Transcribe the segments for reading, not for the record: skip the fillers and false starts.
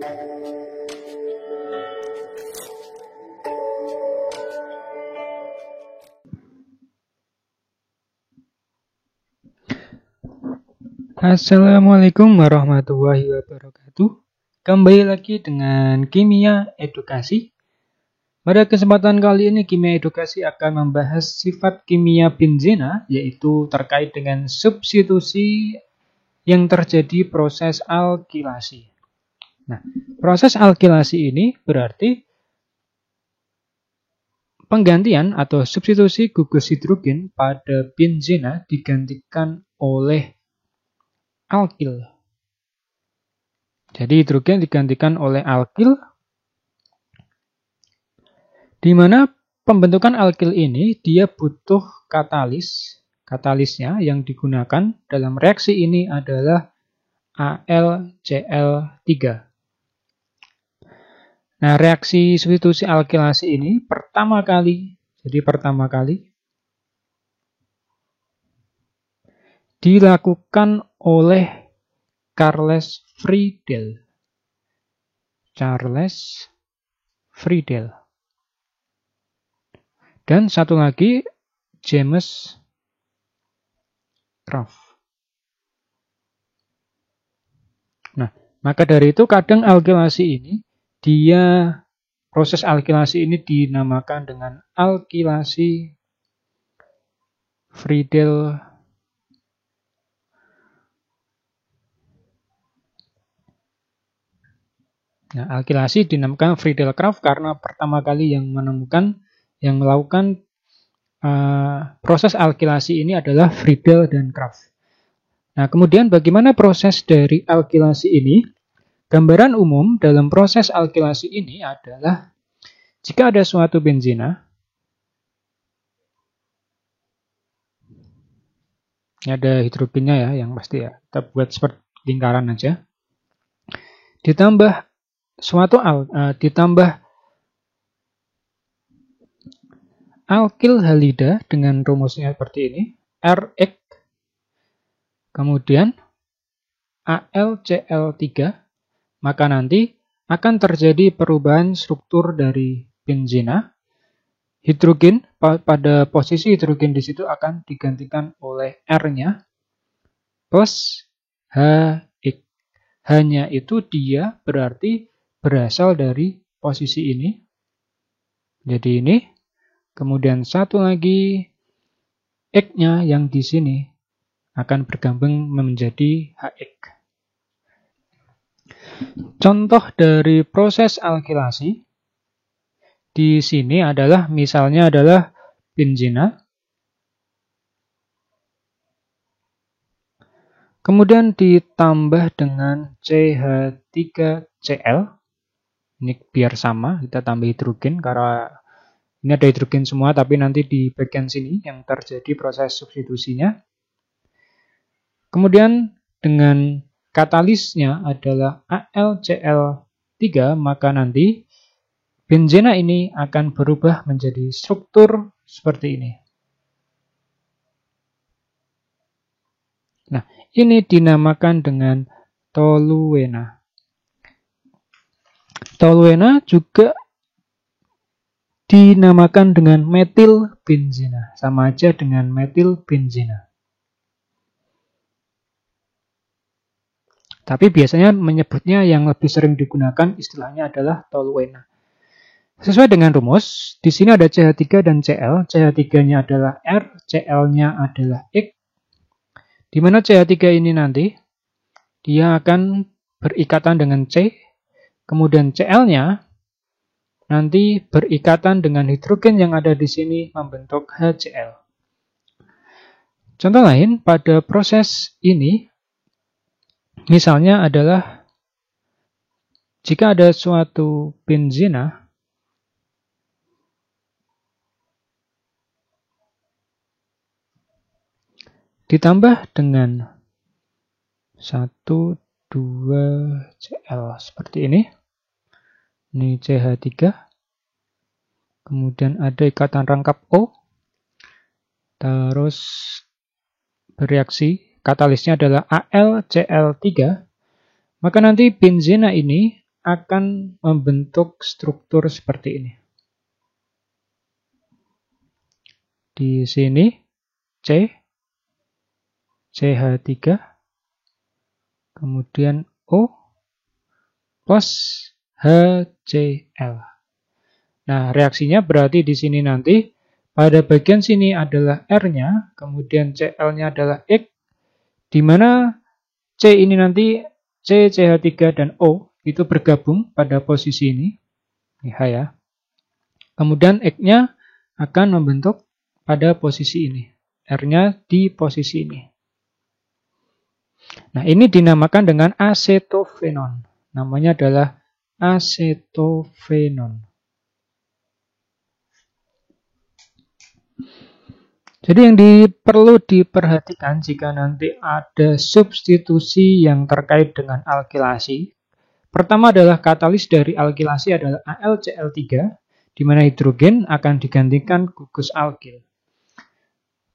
Assalamualaikum warahmatullahi wabarakatuh. Kembali lagi dengan Kimia Edukasi. Pada kesempatan kali ini Kimia Edukasi akan membahas sifat kimia benzena, yaitu terkait dengan substitusi yang terjadi proses alkilasi. Nah, proses alkilasi ini berarti penggantian atau substitusi gugus hidrogen pada benzena digantikan oleh alkil. Jadi hidrogen digantikan oleh alkil, di mana pembentukan alkil ini dia butuh katalis. Katalisnya yang digunakan dalam reaksi ini adalah AlCl3. Nah, reaksi substitusi alkilasi ini pertama kali dilakukan oleh Charles Friedel. Dan satu lagi James Kraft. Nah, maka dari itu kadang proses alkilasi ini dinamakan dengan alkilasi Friedel. Nah, alkilasi dinamakan Friedel-Crafts karena pertama kali yang melakukan proses alkilasi ini adalah Friedel dan Crafts. Nah, kemudian bagaimana proses dari alkilasi ini? Gambaran umum dalam proses alkilasi ini adalah jika ada suatu benzena, ini ada hidrogennya ya, yang pasti ya, kita buat seperti lingkaran aja. Ditambah alkil halida dengan rumusnya seperti ini, Rx, kemudian AlCl3, maka nanti akan terjadi perubahan struktur dari benzena. Hidrogen, pada posisi hidrogen di situ akan digantikan oleh R-nya plus HX. Hanya itu dia berarti berasal dari posisi ini. Jadi ini. Kemudian satu lagi X-nya yang di sini akan bergabung menjadi HX. Contoh dari proses alkilasi di sini adalah misalnya adalah benzena. Kemudian ditambah dengan CH3Cl. Ini biar sama, kita tambah hidrogen karena ini ada hidrogen semua, tapi nanti di bagian sini yang terjadi proses substitusinya. Kemudian dengan katalisnya adalah AlCl3, maka nanti benzena ini akan berubah menjadi struktur seperti ini. Nah, ini dinamakan dengan toluena. Toluena juga dinamakan dengan metil benzena. Sama aja dengan metil benzena. Tapi biasanya menyebutnya yang lebih sering digunakan istilahnya adalah toluena. Sesuai dengan rumus, di sini ada CH3 dan Cl. CH3-nya adalah R, Cl-nya adalah X. Di mana CH3 ini nanti dia akan berikatan dengan C, kemudian Cl-nya nanti berikatan dengan hidrogen yang ada di sini membentuk HCl. Contoh lain pada proses ini, misalnya adalah jika ada suatu benzena ditambah dengan 1, 2 Cl seperti ini. Ini CH3. Kemudian ada ikatan rangkap O. Terus bereaksi, katalisnya adalah AlCl3. Maka nanti benzena ini akan membentuk struktur seperti ini. Di sini C, CH3, kemudian O, plus HCl. Nah, reaksinya berarti di sini nanti pada bagian sini adalah R-nya, kemudian Cl-nya adalah X, di mana C ini nanti C, CH3, dan O itu bergabung pada posisi ini. Ini H ya. Kemudian X-nya akan membentuk pada posisi ini. R-nya di posisi ini. Nah, ini dinamakan dengan acetofenon. Namanya adalah acetofenon. Jadi yang perlu diperhatikan jika nanti ada substitusi yang terkait dengan alkilasi. Pertama adalah katalis dari alkilasi adalah AlCl3, di mana hidrogen akan digantikan gugus alkil.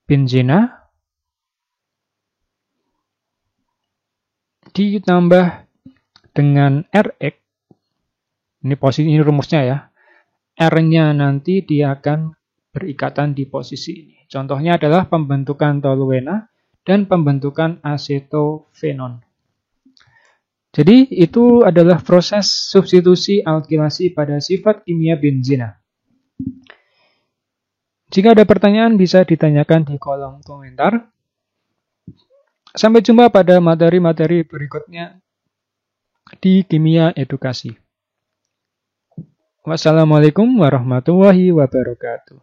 Benzena ditambah dengan Rx, ini posisi ini rumusnya ya, R-nya nanti dia akan berikatan di posisi ini. Contohnya adalah pembentukan toluena dan pembentukan acetofenon. Jadi itu adalah proses substitusi alkilasi pada sifat kimia benzena. Jika ada pertanyaan bisa ditanyakan di kolom komentar. Sampai jumpa pada materi-materi berikutnya di Kimia Edukasi. Wassalamualaikum warahmatullahi wabarakatuh.